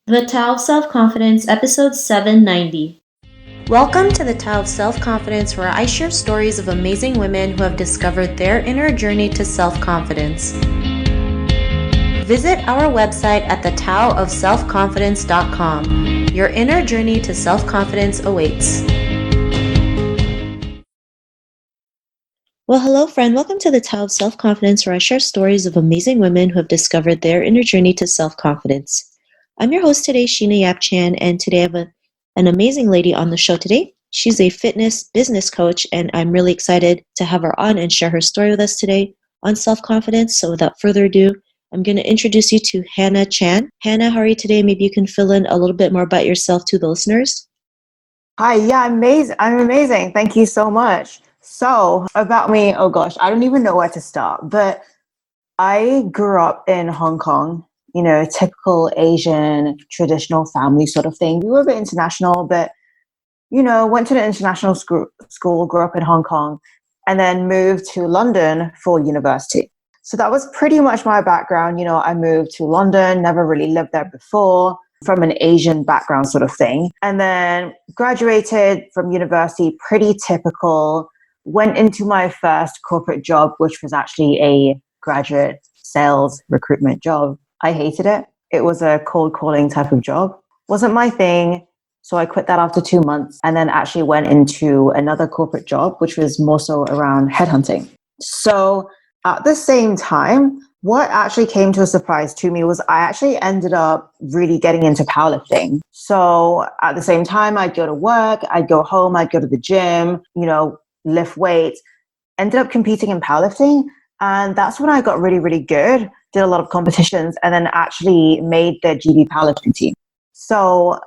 The Tao of Self Confidence, episode 790. Welcome to the Tao of Self Confidence, where I share stories of amazing women who have discovered their inner journey to self confidence. Visit our website at thetaoofselfconfidence.com. Your inner journey to self confidence awaits. Well, hello, friend. Welcome to the Tao of Self Confidence, where I share stories of amazing women who have discovered their inner journey to self confidence. I'm your host today, Sheena Yap Chan, and today I have an amazing lady on the show today. She's a fitness business coach, and I'm really excited to have her on and share her story with us today on self-confidence. So without further ado, I'm going to introduce you to Hannah Chan. Hannah, how are you today? Maybe you can fill in a little bit more about yourself to the listeners. Hi, I'm amazing. Thank you so much. So about me, oh gosh, I don't even know where to start, but I grew up in Hong Kong, typical Asian traditional family sort of thing. We were a bit international, but, went to the international school, grew up in Hong Kong, and then moved to London for university. So that was pretty much my background. I moved to London, never really lived there before, from an Asian background sort of thing. And then graduated from university, pretty typical, went into my first corporate job, which was actually a graduate sales recruitment job. I hated it. It was a cold calling type of job. Wasn't my thing. So I quit that after 2 months and then actually went into another corporate job, which was more so around headhunting. So at the same time, what actually came to a surprise to me was I actually ended up really getting into powerlifting. So at the same time, I'd go to work, I'd go home, I'd go to the gym, lift weights, ended up competing in powerlifting. And that's when I got really, really good, did a lot of competitions, and then actually made the GB powerlifting team. So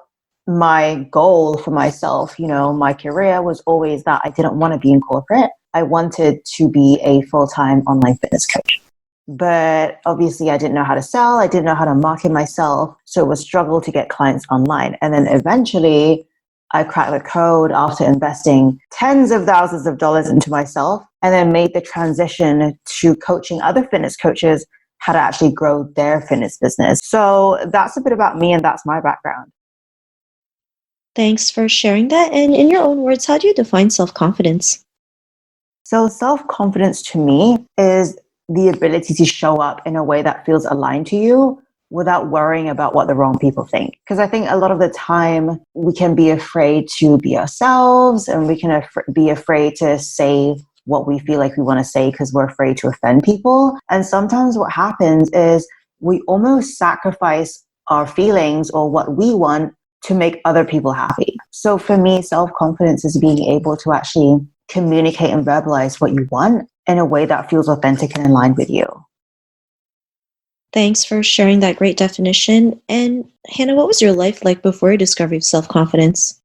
my goal for myself, my career was always that I didn't want to be in corporate. I wanted to be a full-time online fitness coach. But obviously I didn't know how to sell. I didn't know how to market myself. So it was a struggle to get clients online. And then eventually I cracked the code after investing tens of thousands of dollars into myself, and then made the transition to coaching other fitness coaches how to actually grow their fitness business. So that's a bit about me, and that's my background. Thanks for sharing that. And in your own words, how do you define self-confidence? So self-confidence to me is the ability to show up in a way that feels aligned to you without worrying about what the wrong people think. Because I think a lot of the time we can be afraid to be ourselves, and we can be afraid to say what we feel like we want to say because we're afraid to offend people. And sometimes what happens is we almost sacrifice our feelings or what we want to make other people happy. So for me, self-confidence is being able to actually communicate and verbalize what you want in a way that feels authentic and in line with you. Thanks for sharing that great definition. And Hannah, what was your life like before your discovery of self-confidence?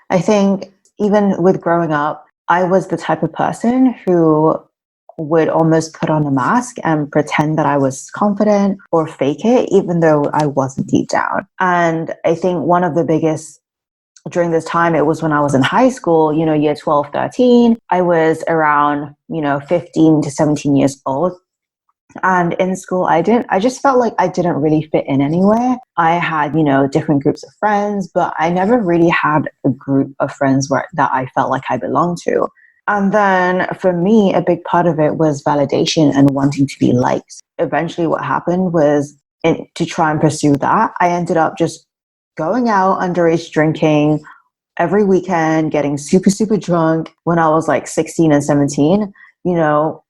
I think even with growing up, I was the type of person who would almost put on a mask and pretend that I was confident or fake it, even though I wasn't deep down. And I think one of the biggest during this time, it was when I was in high school, year 12, 13, I was around, 15 to 17 years old. And in school, I just felt like I didn't really fit in anywhere. I had, different groups of friends, but I never really had a group of friends that I felt like I belonged to. And then for me, a big part of it was validation and wanting to be liked. Eventually what happened was to try and pursue that, I ended up just going out underage drinking every weekend, getting super, super drunk when I was like 16 and 17,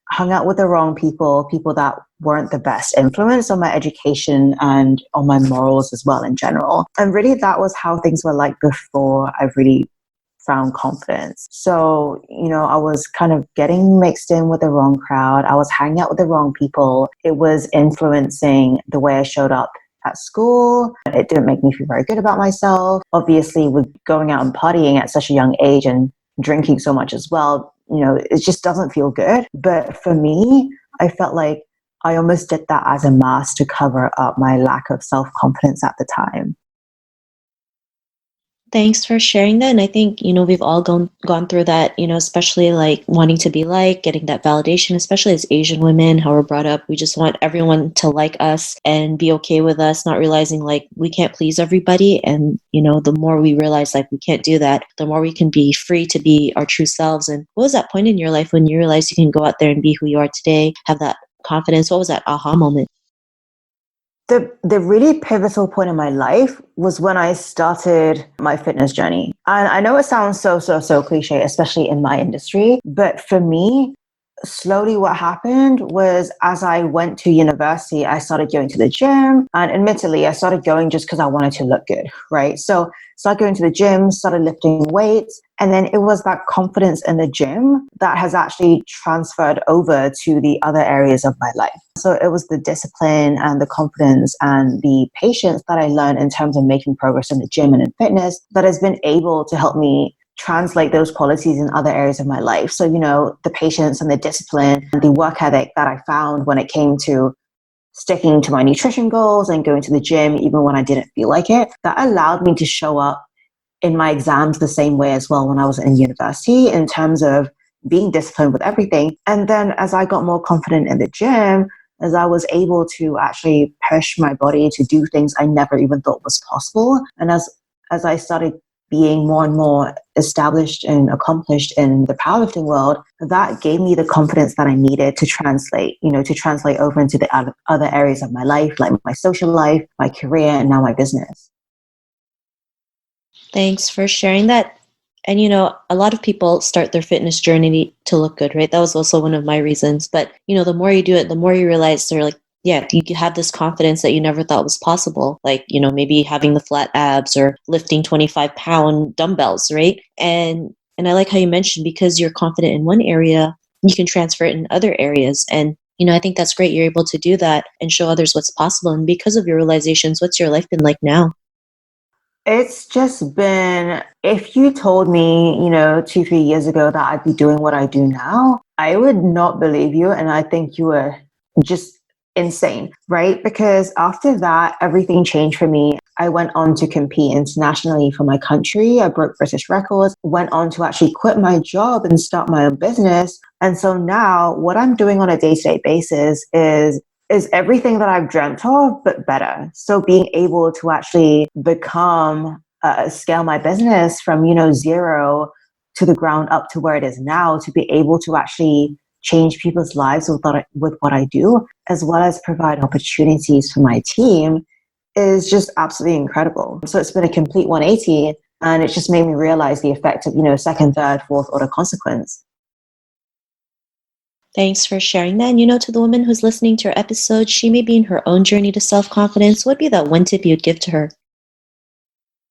hung out with the wrong people that weren't the best influence on my education and on my morals as well in general. And really that was how things were like before I really found confidence. So, I was kind of getting mixed in with the wrong crowd. I was hanging out with the wrong people. It was influencing the way I showed up at school. It didn't make me feel very good about myself. Obviously, with going out and partying at such a young age and drinking so much as well, it just doesn't feel good. But for me, I felt like I almost did that as a mask to cover up my lack of self-confidence at the time. Thanks for sharing that. And I think, we've all gone through that, especially like wanting to be liked, getting that validation, especially as Asian women, how we're brought up. We just want everyone to like us and be okay with us, not realizing like we can't please everybody. And, the more we realize like we can't do that, the more we can be free to be our true selves. And what was that point in your life when you realized you can go out there and be who you are today, have that confidence? What was that aha moment? The really pivotal point in my life was when I started my fitness journey. And I know it sounds so cliche, especially in my industry, but for me, slowly what happened was as I went to university, I started going to the gym. And admittedly, I started going just because I wanted to look good, right? So started going to the gym, started lifting weights. And then it was that confidence in the gym that has actually transferred over to the other areas of my life. So it was the discipline and the confidence and the patience that I learned in terms of making progress in the gym and in fitness that has been able to help me translate those qualities in other areas of my life. So, the patience and the discipline and the work ethic that I found when it came to sticking to my nutrition goals and going to the gym, even when I didn't feel like it, that allowed me to show up in my exams the same way as well when I was in university in terms of being disciplined with everything. And then as I got more confident in the gym, as I was able to actually push my body to do things I never even thought was possible. And as I started being more and more established and accomplished in the powerlifting world, that gave me the confidence that I needed to translate over into the other areas of my life, like my social life, my career, and now my business. Thanks for sharing that. And a lot of people start their fitness journey to look good, right? That was also one of my reasons. But the more you do it, the more you realize they're like, yeah, you have this confidence that you never thought was possible. Like, maybe having the flat abs or lifting 25-pound dumbbells, right? And I like how you mentioned because you're confident in one area, you can transfer it in other areas. And I think that's great. You're able to do that and show others what's possible. And because of your realizations, what's your life been like now? It's just been, if you told me, 2, 3 years ago that I'd be doing what I do now, I would not believe you. And I think you were just insane, right? Because after that, everything changed for me. I went on to compete internationally for my country. I broke British records, went on to actually quit my job and start my own business. And so now what I'm doing on a day-to-day basis is everything that I've dreamt of, but better. So being able to actually scale my business from, zero to the ground up to where it is now, to be able to actually change people's lives with what I do, as well as provide opportunities for my team is just absolutely incredible. So it's been a complete 180 and it's just made me realize the effect of, second, third, fourth order consequence. Thanks for sharing that. And to the woman who's listening to your episode, she may be in her own journey to self-confidence. What would be that one tip you'd give to her?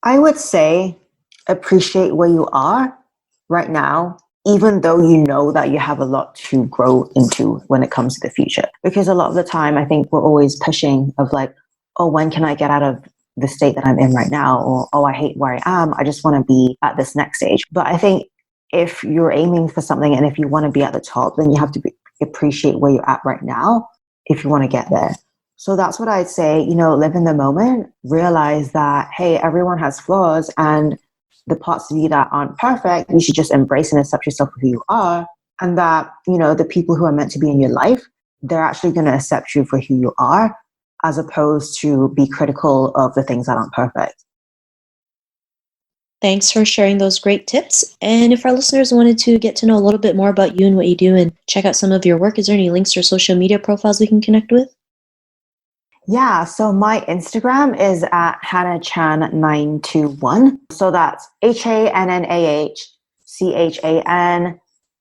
I would say appreciate where you are right now, even though you know that you have a lot to grow into when it comes to the future. Because a lot of the time, I think we're always pushing of like, oh, when can I get out of the state that I'm in right now? Or, oh, I hate where I am. I just want to be at this next stage. But I think if you're aiming for something and if you want to be at the top, then you have to appreciate where you're at right now if you want to get there. So that's what I'd say, live in the moment, realize that, hey, everyone has flaws and the parts of you that aren't perfect, you should just embrace and accept yourself for who you are. And that, the people who are meant to be in your life, they're actually going to accept you for who you are, as opposed to be critical of the things that aren't perfect. Thanks for sharing those great tips. And if our listeners wanted to get to know a little bit more about you and what you do and check out some of your work, is there any links or social media profiles we can connect with? Yeah, so my Instagram is at HannahChan921. So that's HannahChan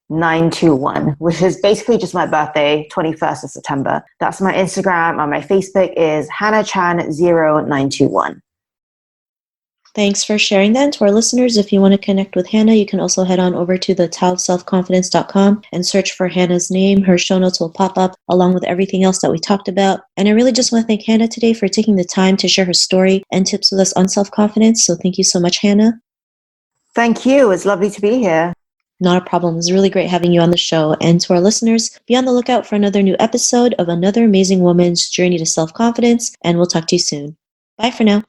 921, which is basically just my birthday, 21st of September. That's my Instagram, and my Facebook is HannahChan0921. Thanks for sharing that. And to our listeners, if you want to connect with Hannah, you can also head on over to the taoofselfconfidence.com and search for Hannah's name. Her show notes will pop up along with everything else that we talked about. And I really just want to thank Hannah today for taking the time to share her story and tips with us on self-confidence. So thank you so much, Hannah. Thank you. It's lovely to be here. Not a problem. It was really great having you on the show. And to our listeners, be on the lookout for another new episode of another amazing woman's journey to self-confidence. And we'll talk to you soon. Bye for now.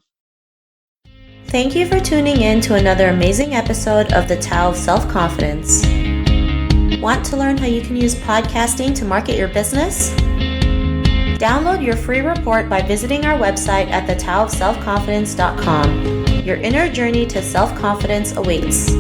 Thank you for tuning in to another amazing episode of the Tao of Self-Confidence. Want to learn how you can use podcasting to market your business? Download your free report by visiting our website at thetaoofselfconfidence.com. Your inner journey to self-confidence awaits.